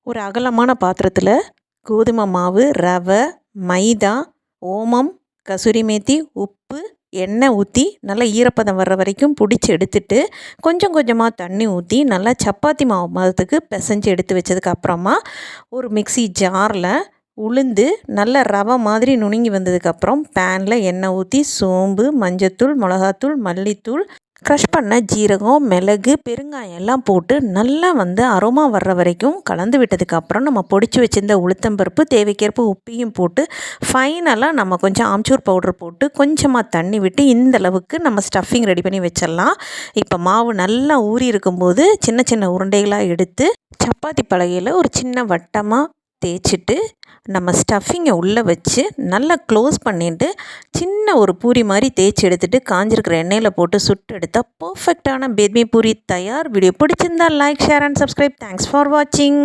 ஒரு அகலமான பாத்திரத்தில் கோதுமை மாவு, ரவை, மைதா, ஓமம், கசூரி மேத்தி, உப்பு, எண்ணெய் ஊற்றி நல்லா ஈரப்பதம் வர்ற வரைக்கும் பிடிச்சி எடுத்துட்டு கொஞ்சம் கொஞ்சமாக தண்ணி ஊற்றி நல்லா சப்பாத்தி மாவு மதத்துக்கு பிசைஞ்சு எடுத்து வச்சதுக்கு அப்புறமா ஒரு மிக்ஸி ஜாரில் உளுந்து நல்ல ரவை மாதிரி நுணுங்கி வந்ததுக்கப்புறம் பேனில் எண்ணெய் ஊற்றி சோம்பு, மஞ்சத்தூள், மிளகாத்தூள், மல்லித்தூள், க்ரஷ் பண்ண ஜீரகம், மிளகு, பெருங்காயம் எல்லாம் போட்டு நல்லா அரோமா வர்ற வரைக்கும் கலந்து விட்டதுக்கப்புறம் நம்ம பொடிச்சு வச்சுருந்த உளுத்தம்பருப்பு, தேவைக்கேற்ப உப்பையும் போட்டு ஃபைனலாக நம்ம கொஞ்சம் ஆம்ச்சூர் பவுட்ரு போட்டு கொஞ்சமாக தண்ணி விட்டு இந்த அளவுக்கு நம்ம ஸ்டஃபிங் ரெடி பண்ணி வச்சிடலாம். இப்போ மாவு நல்லா ஊறி இருக்கும்போது சின்ன சின்ன உருண்டைகளாக எடுத்து சப்பாத்தி பலகையில் ஒரு சின்ன வட்டமாக தேய்ச்சிட்டு நம்ம ஸ்டஃபிங்கை உள்ளே வச்சு நல்லா க்ளோஸ் பண்ணிவிட்டு சின்ன ஒரு பூரி மாதிரி தேய்ச்சி எடுத்துகிட்டு காஞ்சிருக்கிற எண்ணெயில் போட்டு சுட்டு எடுத்தால் பர்ஃபெக்டான பேத்மி பூரி தயார். வீடியோ பிடிச்சிருந்தால் like, share and subscribe. Thanks for வாட்சிங்.